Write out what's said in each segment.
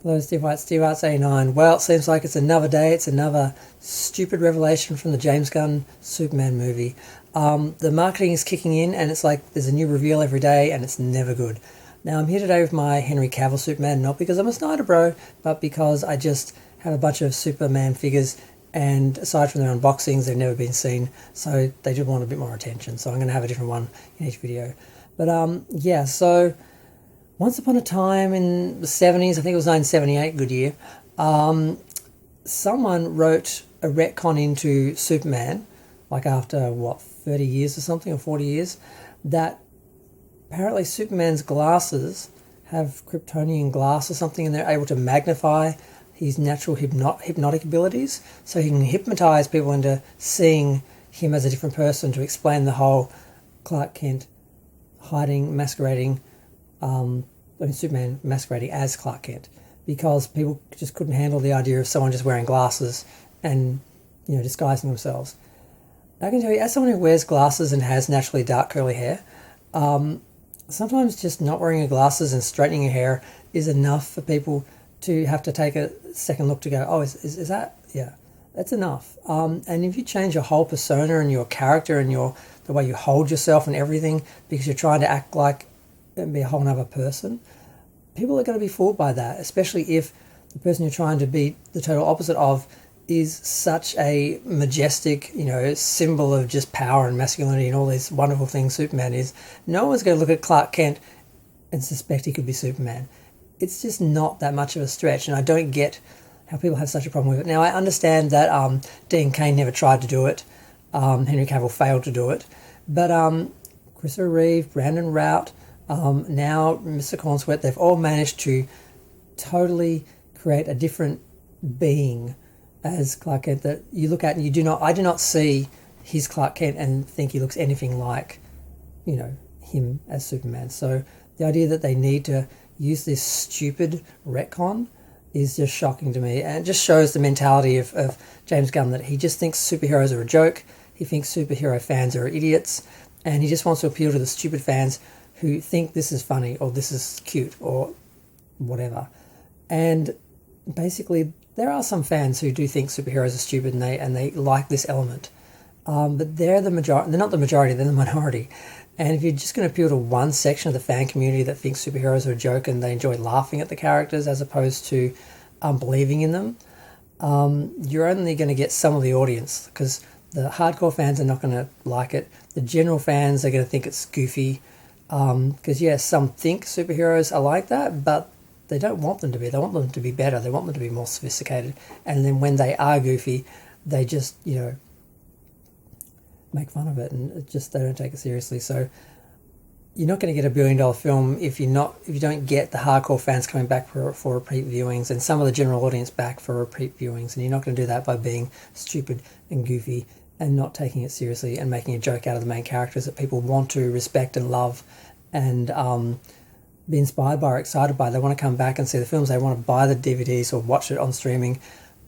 Hello, Steve White, Steve Arts 89. Well, it seems like it's another day. It's another stupid revelation from the James Gunn Superman movie. The marketing is kicking in, and it's like there's a new reveal every day, and it's never good. Now, I'm here today with my Henry Cavill Superman, not because I'm a Snyder bro, but because I just have a bunch of Superman figures, and aside from their unboxings, they've never been seen, so they just want a bit more attention. So I'm going to have a different one in each video. But yeah, so once upon a time in the 70s, I think it was 1978, good year, someone wrote a retcon into Superman, like after, 30 years or something, or 40 years, that apparently Superman's glasses have Kryptonian glass or something, and they're able to magnify his natural hypnotic abilities, so he can hypnotize people into seeing him as a different person, to explain the whole Clark Kent masquerading, Superman masquerading as Clark Kent, because people just couldn't handle the idea of someone just wearing glasses and, disguising themselves. I can tell you, as someone who wears glasses and has naturally dark curly hair, sometimes just not wearing your glasses and straightening your hair is enough for people to have to take a second look to go, oh, is that, yeah, that's enough. And if you change your whole persona and your character and the way you hold yourself and everything, because you're trying to act like and be a whole other person, people are going to be fooled by that, especially if the person you're trying to be the total opposite of is such a majestic, symbol of just power and masculinity and all these wonderful things Superman is. No one's going to look at Clark Kent and suspect he could be Superman. It's just not that much of a stretch, and I don't get how people have such a problem with it. Now, I understand that Dean Cain never tried to do it. Henry Cavill failed to do it. But Christopher Reeve, Brandon Routh, now Mr. Cornsweet, they've all managed to totally create a different being as Clark Kent that you look at, and I do not see his Clark Kent and think he looks anything like, him as Superman. So the idea that they need to use this stupid retcon is just shocking to me, and it just shows the mentality of James Gunn, that he just thinks superheroes are a joke. He thinks superhero fans are idiots, and he just wants to appeal to the stupid fans who think this is funny or this is cute or whatever. And basically, there are some fans who do think superheroes are stupid, and they like this element. But they're the majority. They're not the majority, they're the minority. And if you're just going to appeal to one section of the fan community that thinks superheroes are a joke and they enjoy laughing at the characters as opposed to believing in them, you're only going to get some of the audience, because the hardcore fans are not going to like it. The general fans are going to think it's goofy, because, yes, some think superheroes are like that, but they don't want them to be. They want them to be better. They want them to be more sophisticated. And then when they are goofy, they just, make fun of it, and they don't take it seriously. So you're not going to get $1 billion film if you don't get the hardcore fans coming back for repeat viewings, and some of the general audience back for repeat viewings. And you're not going to do that by being stupid and goofy and not taking it seriously and making a joke out of the main characters that people want to respect and love and be inspired by or excited by. They want to come back and see the films. They want to buy the DVDs or watch it on streaming.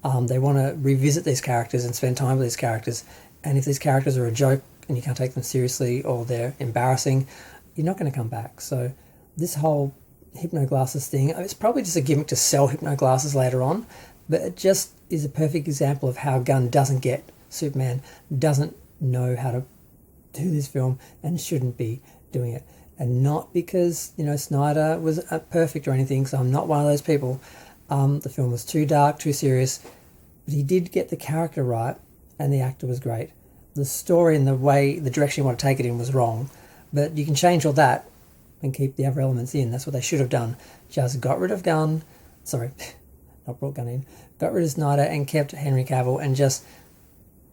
They want to revisit these characters and spend time with these characters. And if these characters are a joke and you can't take them seriously or they're embarrassing, you're not going to come back. So this whole Hypno-Glasses thing, it's probably just a gimmick to sell Hypno-Glasses later on, but it just is a perfect example of how Gunn doesn't get Superman, doesn't know how to do this film, and shouldn't be doing it. And not because, Snyder was perfect or anything, because I'm not one of those people. The film was too dark, too serious, but he did get the character right, and the actor was great. The story and the direction you want to take it in was wrong, but you can change all that and keep the other elements in. That's what they should have done. Just got rid of Gunn, not brought Gunn in, got rid of Snyder and kept Henry Cavill and just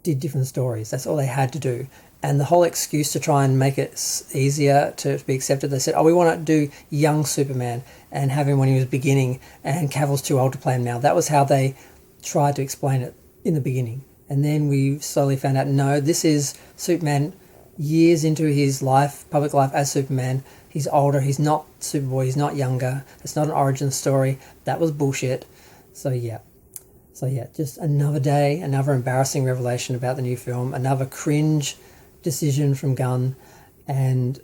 did different stories. That's all they had to do. And the whole excuse to try and make it easier to be accepted, they said, we want to do young Superman and have him when he was beginning, and Cavill's too old to play him now. That was how they tried to explain it in the beginning. And then we slowly found out, no, this is Superman years into his public life as Superman. He's older, he's not Superboy, he's not younger. It's not an origin story. That was bullshit. So yeah, just another day, another embarrassing revelation about the new film, another cringe decision from Gunn, and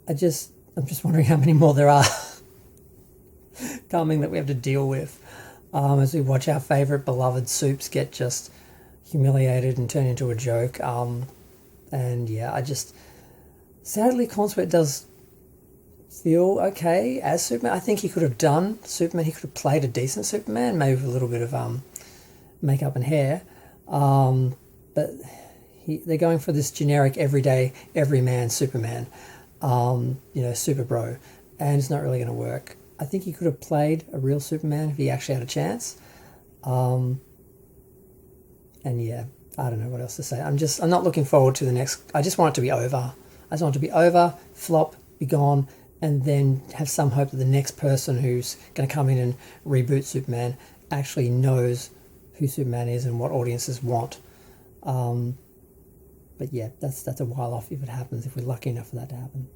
I'm just wondering how many more there are coming that we have to deal with. as we watch our favourite beloved Supes get just humiliated and turn into a joke. And yeah, sadly, Cornsweet does feel okay as Superman. I think he could have done Superman. He could have played a decent Superman, maybe with a little bit of makeup and hair. But they're going for this generic, everyday, everyman Superman, Super Bro, and it's not really going to work. I think he could have played a real Superman if he actually had a chance. And yeah, I don't know what else to say. I'm not looking forward to the next. I just want it to be over. I just want it to be over, flop, be gone, and then have some hope that the next person who's going to come in and reboot Superman actually knows who Superman is and what audiences want. But yeah, that's a while off if it happens, if we're lucky enough for that to happen.